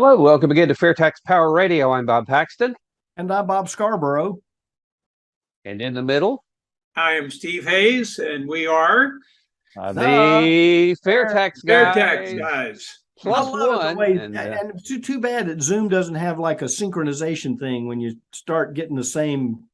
Hello, welcome again to FAIRtax Power Radio. I'm Bob Paxton. And I'm Bob Scarborough. And in the middle, I am Steve Hayes, and we are the FAIRtax FAIRtax Guys. Plus one. And it's too bad that Zoom doesn't have like a synchronization thing when you start getting the same,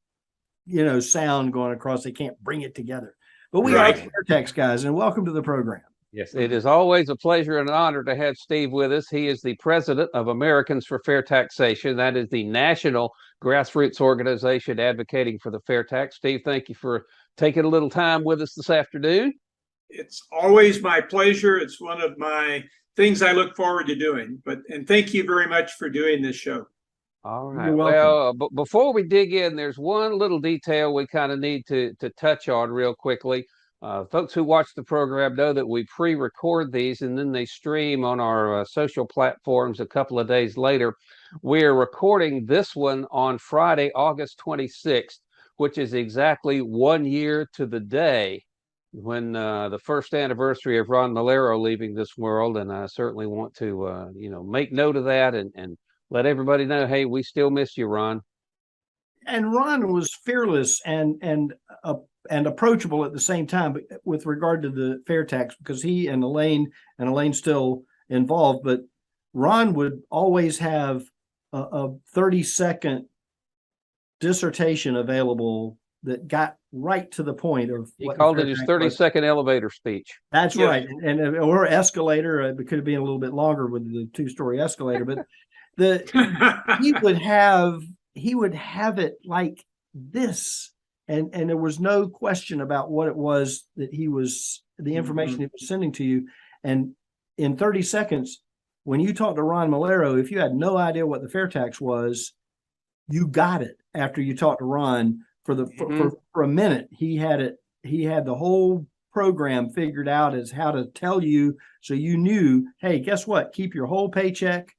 sound going across. They can't bring it together. But we are FAIRtax Guys, and welcome to the program. Yes, it is always a pleasure and an honor to have Steve with us. He is the president of Americans for Fair Taxation. That is the national grassroots organization advocating for the fair tax. Steve, thank you for taking a little time with us this afternoon. It's always my pleasure. It's one of my things I look forward to doing. And thank you very much for doing this show. All right. Well, before we dig in, there's one little detail we kind of need to touch on real quickly. Folks who watch the program know that we pre-record these and then they stream on our social platforms a couple of days later. We're recording this one on Friday, August 26th, which is exactly 1 year to the day when the first anniversary of Ron Malero leaving this world. And I certainly want to, make note of that and let everybody know, hey, we still miss you, Ron. And Ron was fearless and approachable at the same time with regard to the fair tax, because he and Elaine's still involved, but Ron would always have a 30-second dissertation available that got right to the point of he called it his 30-second elevator speech. That's right. And or escalator. It could have been a little bit longer with the two-story escalator, but he would have it like this. And there was no question about what it was that the information he was sending to you. And in 30 seconds, when you talked to Ron Malero, if you had no idea what the fair tax was, you got it after you talked to Ron for a minute. He had it. He had the whole program figured out as how to tell you, so you knew, hey, guess what? Keep your whole paycheck.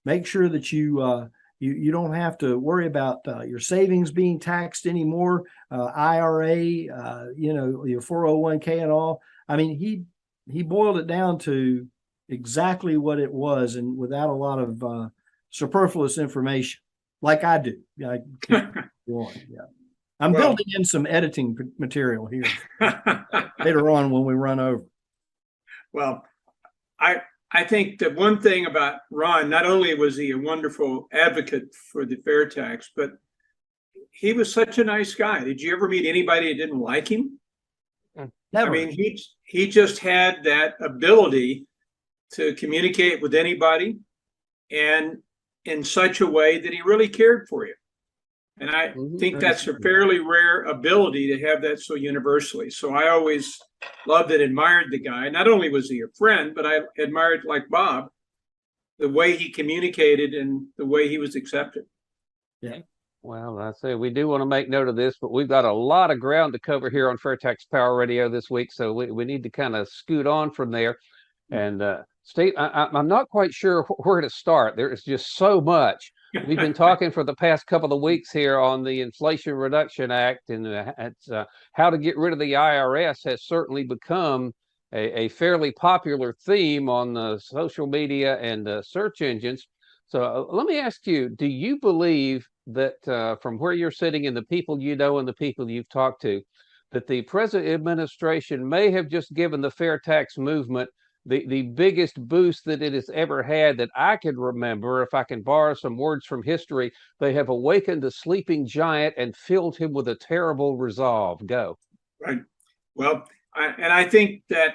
Make sure that you don't have to worry about your savings being taxed anymore, IRA, your 401k and all. I mean, he boiled it down to exactly what it was, and without a lot of superfluous information, like I do. I'm building in some editing material here later on when we run over. Well, I think that one thing about Ron, not only was he a wonderful advocate for the fair tax, but he was such a nice guy. Did you ever meet anybody that didn't like him? Never. I mean, he just had that ability to communicate with anybody and in such a way that he really cared for you. And I think that's a fairly rare ability to have that so universally. So I always loved and admired the guy. Not only was he a friend, but I admired, like Bob, the way he communicated and the way he was accepted. Yeah. Well, I say we do want to make note of this, but we've got a lot of ground to cover here on FAIRtax Power Radio this week. So we need to kind of scoot on from there. And Steve, I'm not quite sure where to start. There is just so much. We've been talking for the past couple of weeks here on the Inflation Reduction Act, and how to get rid of the IRS has certainly become a fairly popular theme on the social media and search engines. So let me ask you, do you believe that from where you're sitting and the people you know and the people you've talked to, that the present administration may have just given the fair tax movement the biggest boost that it has ever had that I can remember? If I can borrow some words from history, they have awakened a sleeping giant and filled him with a terrible resolve. Go. Right. Well, I think that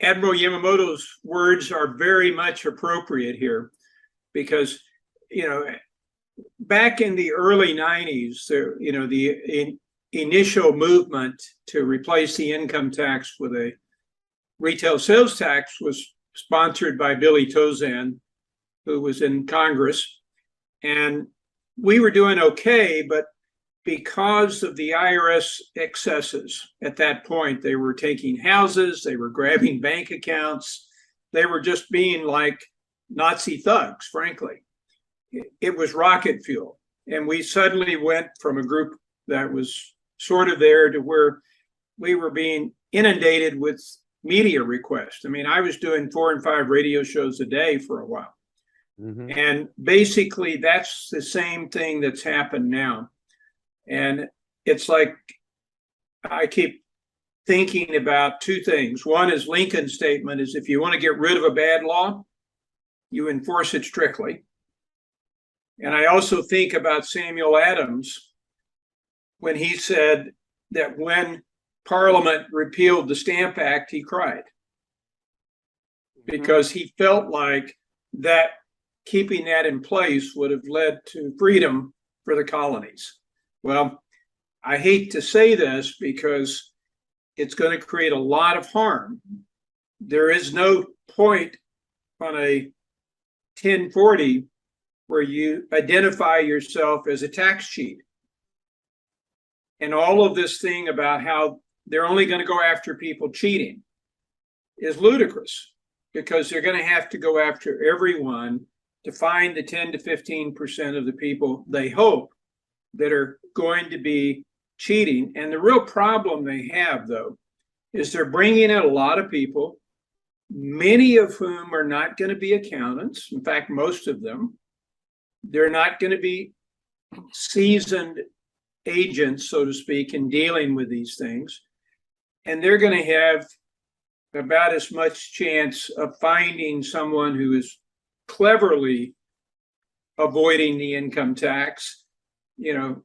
Admiral Yamamoto's words are very much appropriate here, because, back in the early 90s, the initial movement to replace the income tax with a retail sales tax was sponsored by Billy Tozan, who was in Congress. And we were doing okay, but because of the IRS excesses at that point, they were taking houses, they were grabbing bank accounts, they were just being like Nazi thugs, frankly. It was rocket fuel. And we suddenly went from a group that was sort of there to where we were being inundated with media requests. I mean, I was doing 4 and 5 radio shows a day for a while. And basically, that's the same thing that's happened now. And it's like, I keep thinking about two things. One is Lincoln's statement is, if you want to get rid of a bad law, you enforce it strictly. And I also think about Samuel Adams when he said that when Parliament repealed the Stamp Act, he cried because he felt like that keeping that in place would have led to freedom for the colonies. Well, I hate to say this because it's going to create a lot of harm. There is no point on a 1040 where you identify yourself as a tax cheat. And all of this thing about how they're only going to go after people cheating is ludicrous, because they're going to have to go after everyone to find the 10 to 15% of the people they hope that are going to be cheating. And the real problem they have, though, is they're bringing in a lot of people, many of whom are not going to be accountants. In fact, most of them, they're not going to be seasoned agents, so to speak, in dealing with these things. And they're going to have about as much chance of finding someone who is cleverly avoiding the income tax,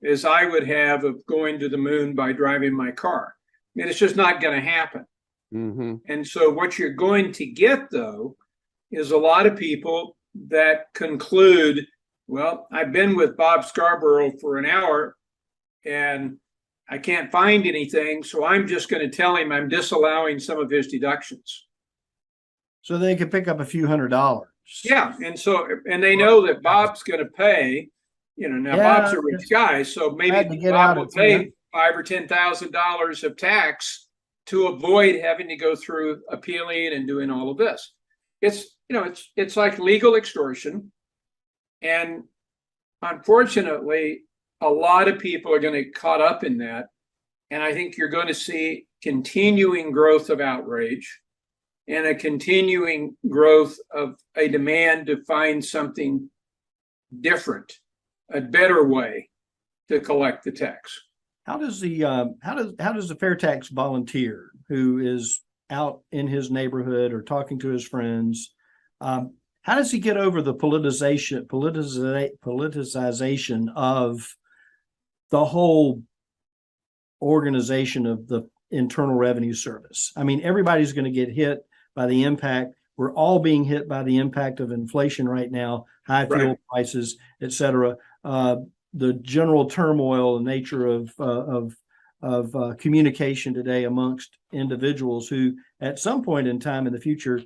as I would have of going to the moon by driving my car. I mean, it's just not going to happen. And so what you're going to get, though, is a lot of people that conclude, well, I've been with Bob Scarborough for an hour and I can't find anything, so I'm just going to tell him I'm disallowing some of his deductions. So they could pick up a few $100s. Yeah, and they know that Bob's going to pay. Now Bob's a rich guy, so maybe Bob will pay $5,000 or $10,000 of tax to avoid having to go through appealing and doing all of this. It's like legal extortion, and unfortunately, a lot of people are going to get caught up in that, and I think you're going to see continuing growth of outrage and a continuing growth of a demand to find something different, a better way to collect the tax. How does the FAIRtax volunteer who is out in his neighborhood or talking to his friends, how does he get over the politicization of the whole organization of the Internal Revenue Service? I mean, everybody's going to get hit by the impact. We're all being hit by the impact of inflation right now, high fuel prices, et cetera. The general turmoil, the nature of communication today amongst individuals who at some point in time in the future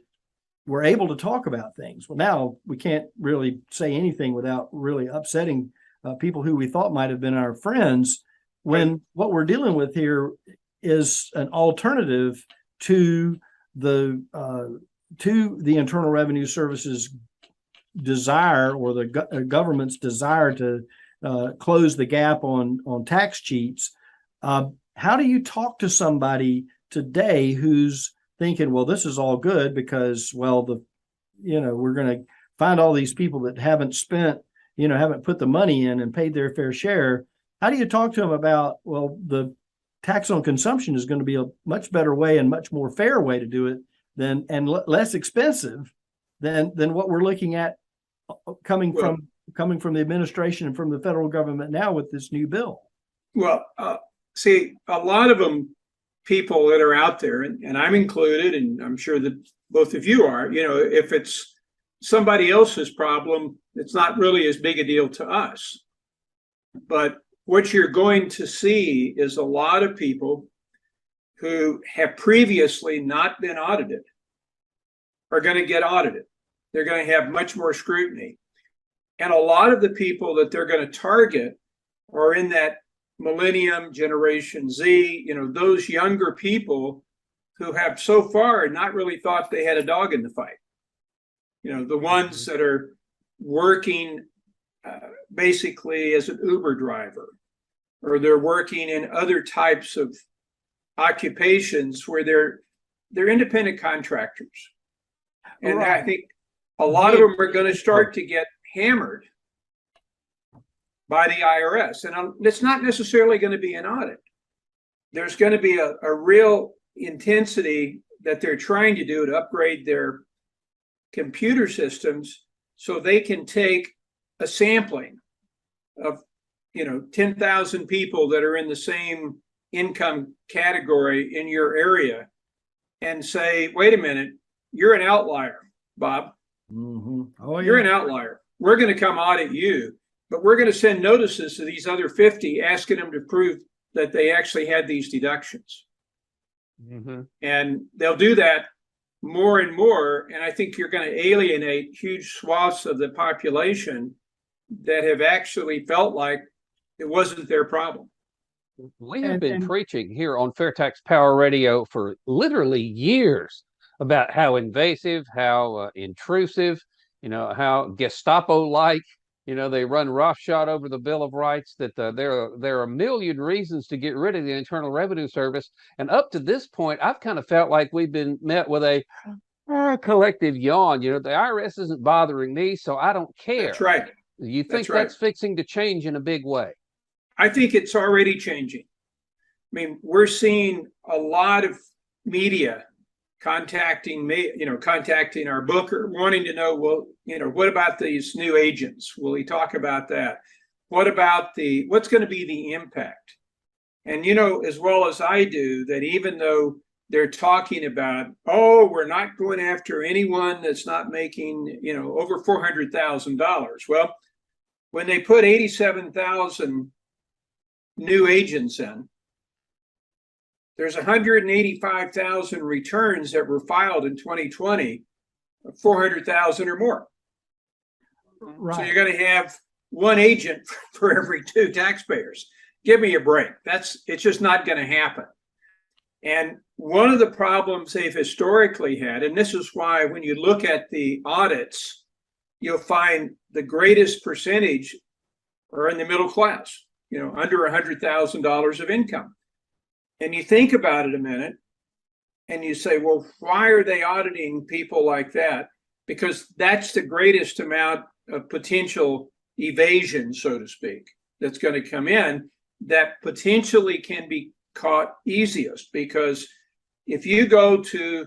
were able to talk about things. Well, now we can't really say anything without really upsetting people who we thought might have been our friends, when what we're dealing with here is an alternative to the Internal Revenue Service's desire, or the government's desire to close the gap on tax cheats. How do you talk to somebody today who's thinking, well, this is all good because, well, we're going to find all these people that haven't put the money in and paid their fair share? How do you talk to them about, well, the tax on consumption is going to be a much better way and much more fair way to do it and less expensive than what we're looking at coming from the administration and from the federal government now with this new bill? Well, see, a lot of them, people that are out there, and I'm included, and I'm sure that both of you are, if it's somebody else's problem, it's not really as big a deal to us. But what you're going to see is a lot of people who have previously not been audited are going to get audited. They're going to have much more scrutiny. And a lot of the people that they're going to target are in that millennium, Generation Z, those younger people who have so far not really thought they had a dog in the fight. The ones that are working basically as an Uber driver, or they're working in other types of occupations where they're independent contractors. And Right. I think a lot of them are going to start to get hammered by the IRS. And it's not necessarily going to be an audit. There's going to be a real intensity that they're trying to do to upgrade their computer systems so they can take a sampling of 10,000 people that are in the same income category in your area and say, wait a minute, you're an outlier, Bob. Mm-hmm. Oh, yeah. You're an outlier. We're going to come audit you, but we're going to send notices to these other 50 asking them to prove that they actually had these deductions. Mm-hmm. And they'll do that more and more. And I think you're going to alienate huge swaths of the population that have actually felt like it wasn't their problem. We have been preaching here on FAIRtax Power Radio for literally years about how invasive, how intrusive, how Gestapo-like, they run roughshod over the Bill of Rights, that there are a million reasons to get rid of the Internal Revenue Service. And up to this point, I've kind of felt like we've been met with a collective yawn. The IRS isn't bothering me, so I don't care. That's right. You think that's fixing to change in a big way? I think it's already changing. I mean, we're seeing a lot of media contacting me, contacting our booker, wanting to know, well, what about these new agents? Will he talk about that? What about what's going to be the impact? And as well as I do, that even though they're talking about, we're not going after anyone that's not making, over $400,000. Well, when they put 87,000 new agents in, there's 185,000 returns that were filed in 2020, 400,000 or more. Right. So you're going to have one agent for every two taxpayers. Give me a break. It's just not going to happen. And one of the problems they've historically had, and this is why when you look at the audits, you'll find the greatest percentage are in the middle class, under $100,000 of income. And you think about it a minute and you say, well, why are they auditing people like that? Because that's the greatest amount of potential evasion, so to speak, that's going to come in that potentially can be caught easiest. Because if you go to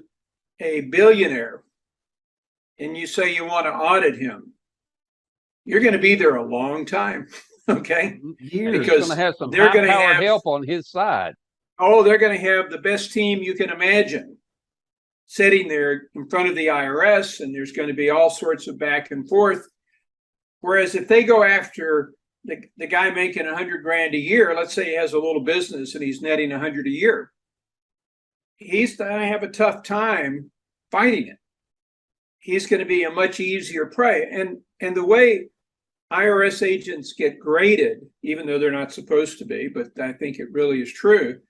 a billionaire and you say you want to audit him, you're going to be there a long time. Okay. Years. Because they're going to have help on his side. They're going to have the best team you can imagine sitting there in front of the IRS, and there's going to be all sorts of back and forth. Whereas if they go after the guy making $100,000 a year, let's say he has a little business and he's netting $100,000 a year, he's going to have a tough time fighting it. He's going to be a much easier prey. And the way IRS agents get graded, even though they're not supposed to be, but I think it really is true,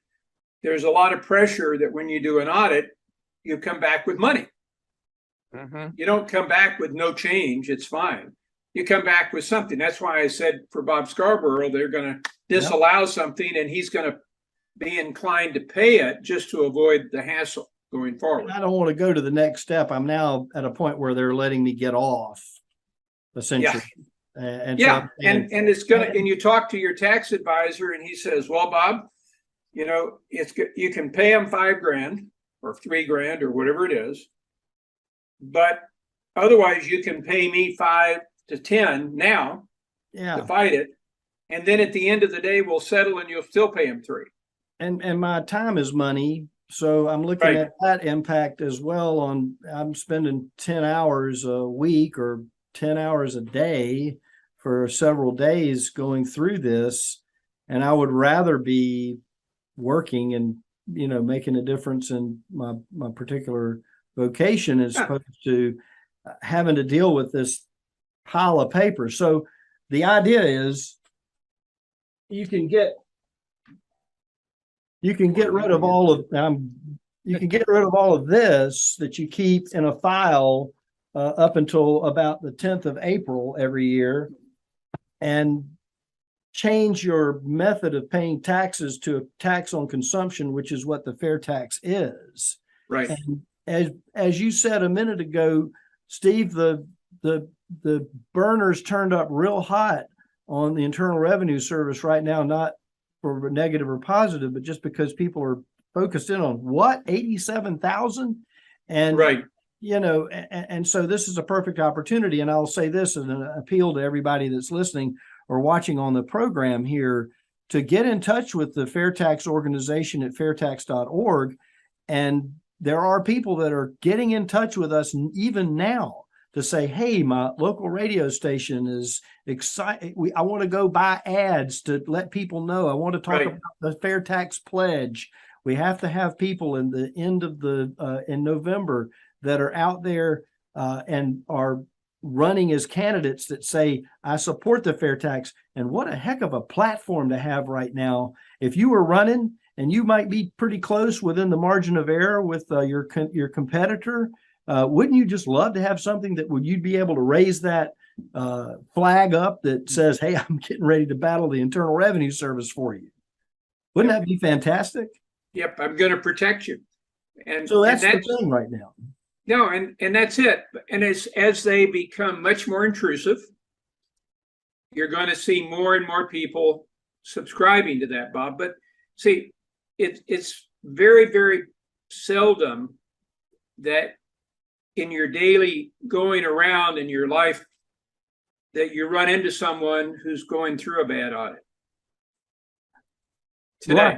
there's a lot of pressure that when you do an audit, you come back with money. Mm-hmm. You don't come back with no change. It's fine. You come back with something. That's why I said for Bob Scarborough, they're going to disallow something and he's going to be inclined to pay it just to avoid the hassle going forward. I don't want to go to the next step. I'm now at a point where they're letting me get off, essentially. Yeah. And it's going to, and you talk to your tax advisor and he says, well, Bob, you can pay him $5,000 or $3,000 or whatever it is, but otherwise you can pay me $5 to $10 now to fight it. And then at the end of the day, we'll settle and you'll still pay him $3. And my time is money. So I'm looking at that impact as well I'm spending 10 hours a week or 10 hours a day for several days going through this. And I would rather be working and, making a difference in my particular vocation as opposed to having to deal with this pile of paper. So the idea is you can get rid of all of this that you keep in a file up until about the 10th of April every year, and change your method of paying taxes to a tax on consumption, which is what the FAIRtax is. Right. And as you said a minute ago, Steve, the burners turned up real hot on the Internal Revenue Service right now, not for negative or positive, but just because people are focused in on what, 87,000? And Right. you know, and so this is a perfect opportunity. And I'll say this as an appeal to everybody that's listening or watching on the program here to get in touch with the FAIRtax organization at fairtax.org. And there are people that are getting in touch with us even now to say, hey, my local radio station is excited. I want to go buy ads to let people know. I want to talk about the FAIRtax pledge. We have to have people in the end of in November that are out there and are running as candidates that say, I support the FAIRtax. And what a heck of a platform to have right now. If you were running and you might be pretty close within the margin of error with your competitor, wouldn't you just love to have something that you'd be able to raise that flag up that says, hey, I'm getting ready to battle the Internal Revenue Service for you? Wouldn't that be fantastic? Yep, I'm going to protect you. And so that's the thing right now. No, and that's it. And as they become much more intrusive, you're going to see more and more people subscribing to that, Bob. But see, it's very, very seldom that in your daily going around in your life that you run into someone who's going through a bad audit. Today.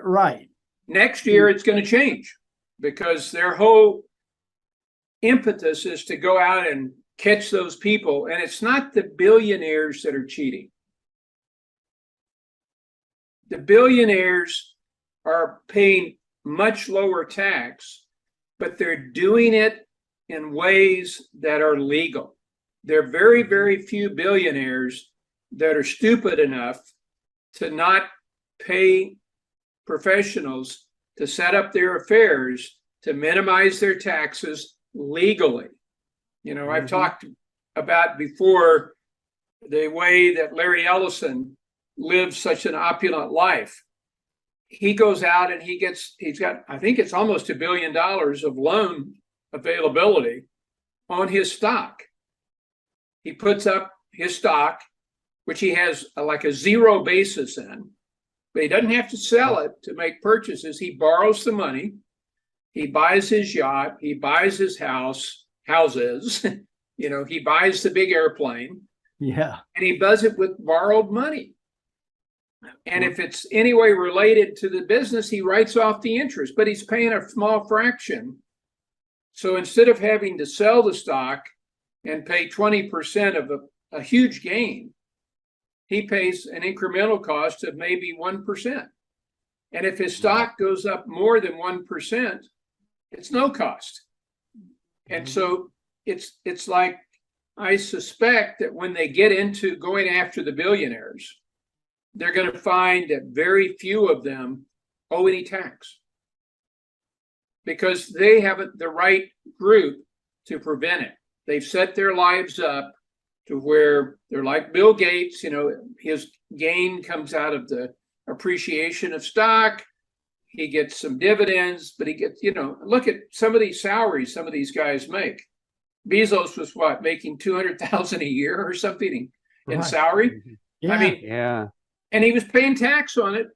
Right. Next year, it's going to change because their whole impetus is to go out and catch those people. And it's not the billionaires that are cheating. The billionaires are paying much lower tax, but they're doing it in ways that are legal. There are very, very few billionaires that are stupid enough to not pay professionals to set up their affairs to minimize their taxes legally. You know, I've talked about before the way that Larry Ellison lives such an opulent life. He goes out and he's got, I think it's almost $1 billion of loan availability on his stock. He puts up his stock, which he has like a zero basis in, but he doesn't have to sell it to make purchases. He borrows the money. He buys his yacht. He buys his houses. You know, he buys the big airplane. Yeah. And he does it with borrowed money. And if it's anyway related to the business, he writes off the interest, but he's paying a small fraction. So instead of having to sell the stock and pay 20% of a huge gain, he pays an incremental cost of maybe 1%. And if his stock goes up more than 1%, it's no cost. And so it's like, I suspect that when they get into going after the billionaires, they're going to find that very few of them owe any tax because they haven't the right group to prevent it. They've set their lives up to where they're like Bill Gates, you know, his gain comes out of the appreciation of stock. He gets some dividends, but he gets, you know, look at some of these salaries some of these guys make. Bezos was what, making $200,000 a year or something in salary? Yeah. I mean, yeah. And he was paying tax on it.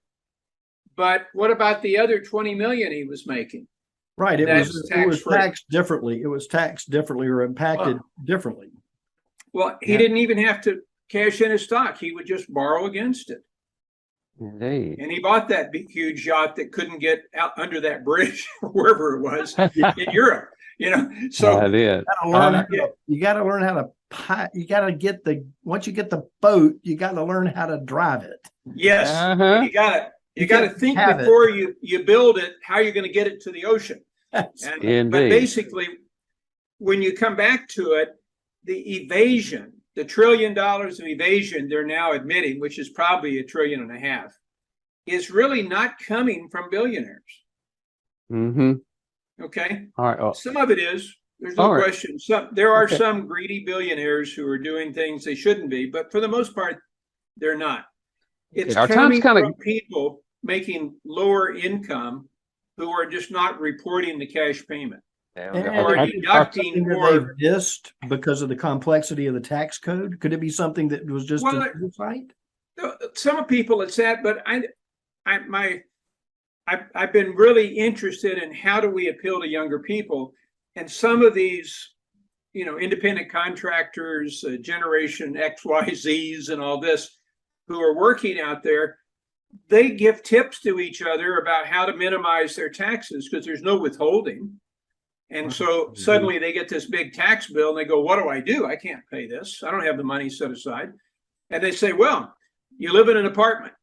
But what about the other 20 million he was making? Right. It was taxed differently. It was taxed differently or impacted differently. Well, he didn't even have to cash in his stock. He would just borrow against it. Indeed. And he bought that big, huge yacht that couldn't get out under that bridge or wherever it was in Europe. You know, so I did. You got to learn how to. You got to get once you get the boat, you got to learn how to drive it. Yes, you got to think before you build it how you're going to get it to the ocean. But basically, when you come back to it, the evasion, the $1 trillion of evasion they're now admitting, which is probably $1.5 trillion, is really not coming from billionaires. Mm-hmm. Okay. All right. Some of it is. There's no question. There are some greedy billionaires who are doing things they shouldn't be, but for the most part, they're not. It's coming from people making lower income who are just not reporting the cash payment. And Or is it deducting something that more. they've missed because of the complexity of the tax code? Could it be something that was just Well, an oversight? Some people it's that, but I've been really interested in how do we appeal to younger people, and some of these, independent contractors, Generation XYZs, and all this, who are working out there, they give tips to each other about how to minimize their taxes because there's no withholding. And so suddenly they get this big tax bill and they go, what do? I can't pay this. I don't have the money set aside. And they say, well, you live in an apartment.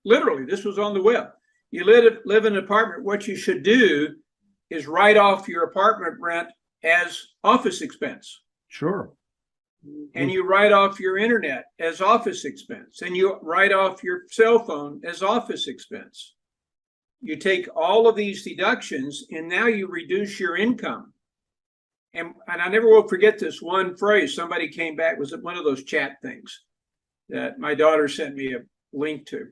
Literally, this was on the web. You live in an apartment. What you should do is write off your apartment rent as office expense. Sure. And you write off your internet as office expense. And you write off your cell phone as office expense. You take all of these deductions and now you reduce your income. And I never will forget this one phrase. Somebody came back, was one of those chat things that my daughter sent me a link to,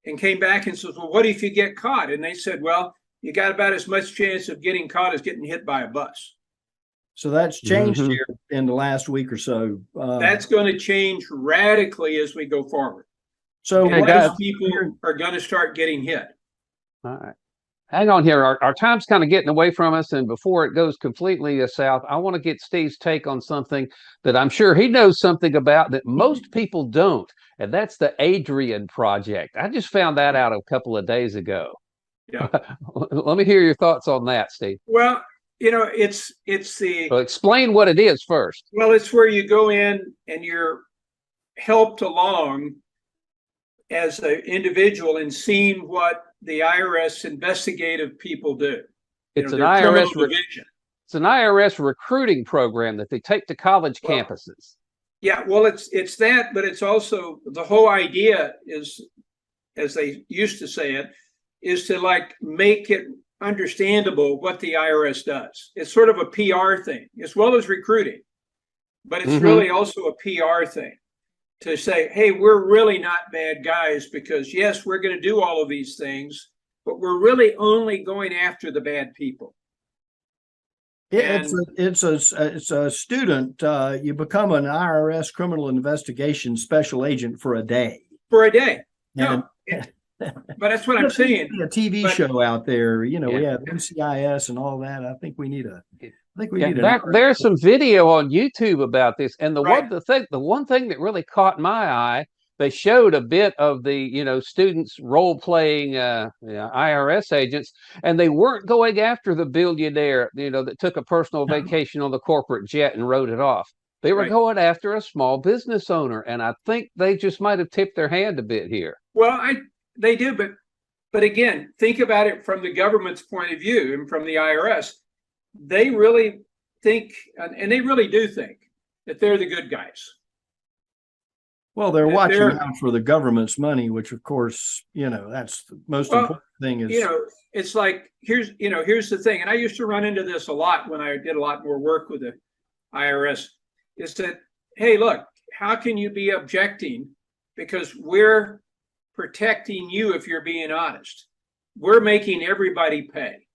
and came back and says, well, what if you get caught? And they said, well, you got about as much chance of getting caught as getting hit by a bus. So that's changed here in the last week or so. That's going to change radically as we go forward. So most people are going to start getting hit. All right. Hang on here. Our time's kind of getting away from us. And before it goes completely south, I want to get Steve's take on something that I'm sure he knows something about that most people don't. And that's the Adrian Project. I just found that out a couple of days ago. Yeah. Let me hear your thoughts on that, Steve. Well, it's the. Well, explain what it is first. Well, it's where you go in and you're helped along as an individual in seeing what the IRS investigative people do. It's an IRS division. It's an IRS recruiting program that they take to college campuses. Yeah, well, it's that, but it's also the whole idea is, as they used to say it, is to make it understandable what the IRS does. It's sort of a PR thing as well as recruiting, but it's really also a PR thing to say, hey, we're really not bad guys because yes, we're going to do all of these things, but we're really only going after the bad people. It's a student. You become an IRS criminal investigation special agent for a day. For a day. No. But that's what I'm saying. A TV show out there, we have NCIS and all that. I think we need there's some video on YouTube about this. And the one thing that really caught my eye, they showed a bit of the, students role playing IRS agents, and they weren't going after the billionaire, that took a personal vacation on the corporate jet and wrote it off. They were going after a small business owner. And I think they just might have tipped their hand a bit here. Well, they do, but again, think about it from the government's point of view and from the IRS. They really think, and they really do think, that they're the good guys. Well, they're watching out for the government's money, which, of course, that's the most important thing. Is it's like here's the thing, and I used to run into this a lot when I did a lot more work with the IRS. Is that, hey, look, how can you be objecting? Because we're protecting you if you're being honest. We're making everybody pay.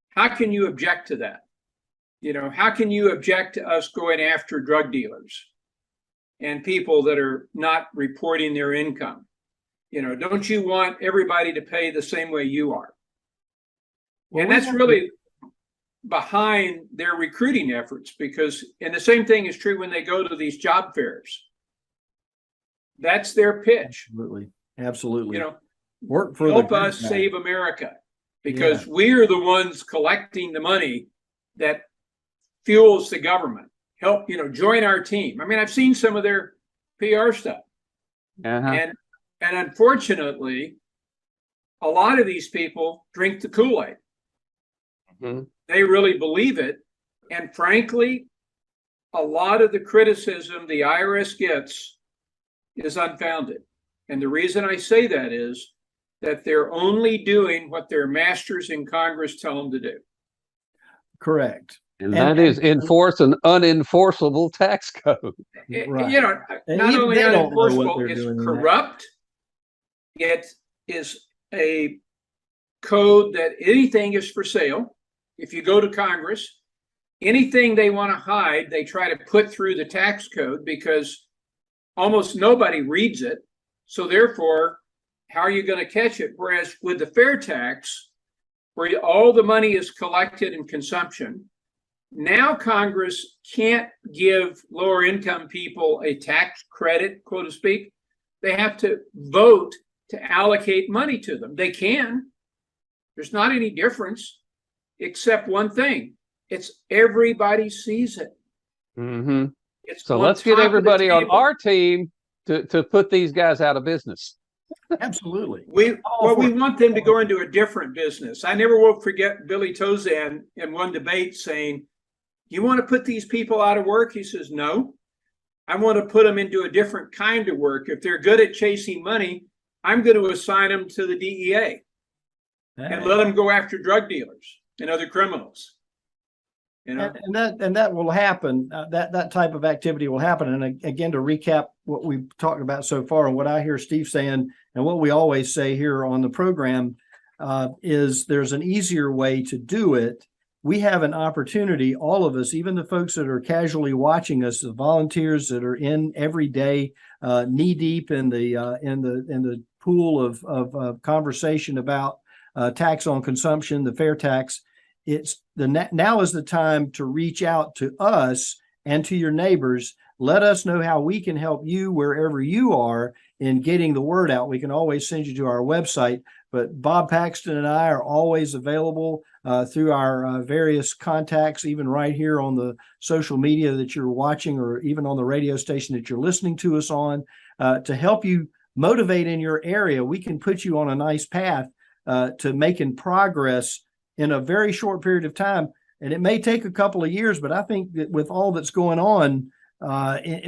How can you object to that? How can you object to us going after drug dealers and people that are not reporting their income? Don't you want everybody to pay the same way you are? And that's really behind their recruiting efforts, and the same thing is true when they go to these job fairs. That's their pitch. Absolutely. Work for help us save America, because we're the ones collecting the money that fuels the government. Help, join our team. I mean, I've seen some of their PR stuff. And unfortunately, a lot of these people drink the Kool-Aid. They really believe it. And frankly, a lot of the criticism the IRS gets is unfounded. And the reason I say that is that they're only doing what their masters in Congress tell them to do. Correct. And that is enforce an unenforceable tax code. Not only unenforceable, it's corrupt. It is a code that anything is for sale. If you go to Congress, anything they want to hide, they try to put through the tax code because almost nobody reads it. So therefore, how are you going to catch it? Whereas with the fair tax, where all the money is collected in consumption, now Congress can't give lower income people a tax credit, quote to speak. They have to vote to allocate money to them. They can. There's not any difference except one thing. It's everybody sees it. Mm-hmm. It's So on let's get top of the everybody on table. our team to put these guys out of business. Absolutely. We want them to go into a different business. I never will forget Billy Tozan in one debate saying, "You want to put these people out of work?" He says, "No, I want to put them into a different kind of work. If they're good at chasing money, I'm going to assign them to the DEA and let them go after drug dealers and other criminals." You know? And that will happen. That type of activity will happen. And again, to recap what we've talked about so far, and what I hear Steve saying, and what we always say here on the program, is there's an easier way to do it. We have an opportunity, all of us, even the folks that are casually watching us, the volunteers that are in every day, knee deep in the pool of conversation about tax on consumption, the fair tax. Now is the time to reach out to us and to your neighbors. Let us know how we can help you wherever you are in getting the word out. We can always send you to our website, but Bob Paxton and I are always available through our various contacts, even right here on the social media that you're watching, or even on the radio station that you're listening to us on, to help you motivate in your area. We can put you on a nice path to making progress in a very short period of time. And it may take a couple of years, but I think that with all that's going on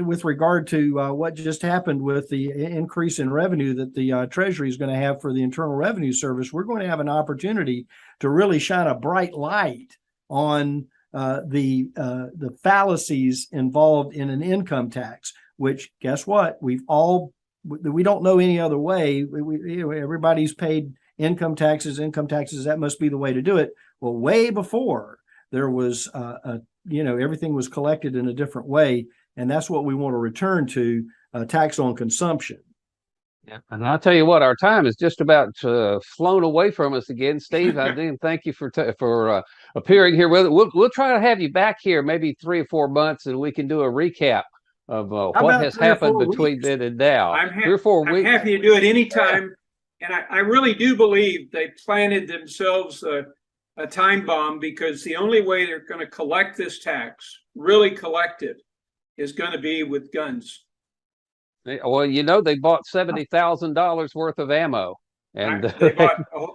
with regard to what just happened with the increase in revenue that the Treasury is going to have for the Internal Revenue Service, we're going to have an opportunity to really shine a bright light on the fallacies involved in an income tax, which, guess what? We don't know any other way. Everybody's paid income taxes. That must be the way to do it. Well, way before there was, everything was collected in a different way. And that's what we want to return to, tax on consumption. Yeah. And I'll tell you what, our time is just about flown away from us again. Steve, I do thank you for appearing here with us. We'll try to have you back here maybe 3 or 4 months, and we can do a recap of what has happened between then and now. 3 or 4 weeks. I'm happy to do it anytime. And I really do believe they planted themselves a time bomb, because the only way they're going to collect this tax, really collect it, is going to be with guns. Well, they bought $70,000 worth of ammo, and they bought a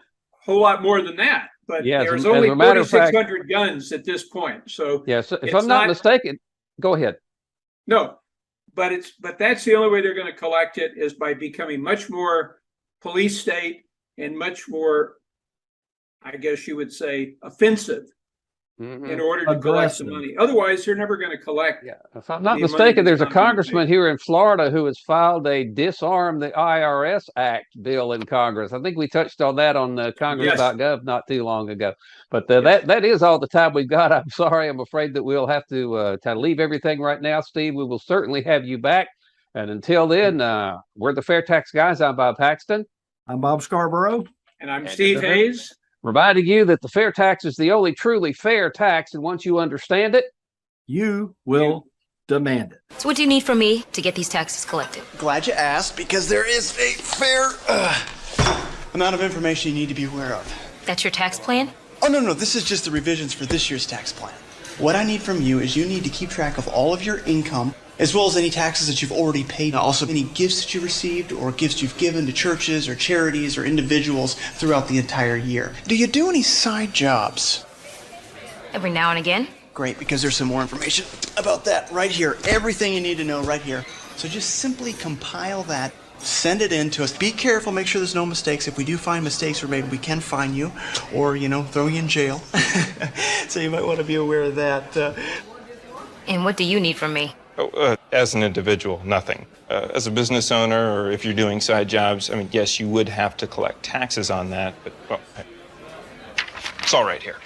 whole lot more than that. But yes, there's only 4,600 guns at this point. So yes, if I'm not mistaken, go ahead. No, but that's the only way they're going to collect it, is by becoming much more police state and much more, I guess you would say, offensive in order to collect the money. Otherwise, they're never going to collect. Yeah, if I'm not mistaken, there's a congressman here in Florida who has filed a Disarm the IRS Act bill in Congress. I think we touched on that on the Congress.gov not too long ago. But that is all the time we've got. I'm sorry. I'm afraid that we'll have to leave everything right now, Steve. We will certainly have you back. And until then, we're the FAIRtax Guys. I'm Bob Paxton. I'm Bob Scarborough. And I'm Steve Hayes. Reminding you that the fair tax is the only truly fair tax. And once you understand it, you will demand it. So what do you need from me to get these taxes collected? Glad you asked, because there is a fair amount of information you need to be aware of. That's your tax plan? Oh, no. This is just the revisions for this year's tax plan. What I need from you is you need to keep track of all of your income, as well as any taxes that you've already paid. Also, any gifts that you received or gifts you've given to churches or charities or individuals throughout the entire year. Do you do any side jobs? Every now and again. Great, because there's some more information about that right here. Everything you need to know right here. So just simply compile that, send it in to us. Be careful, make sure there's no mistakes. If we do find mistakes were made, we can fine you or, throw you in jail. So you might want to be aware of that. And what do you need from me? As an individual, nothing. As a business owner, or if you're doing side jobs, yes, you would have to collect taxes on that, but It's all right here.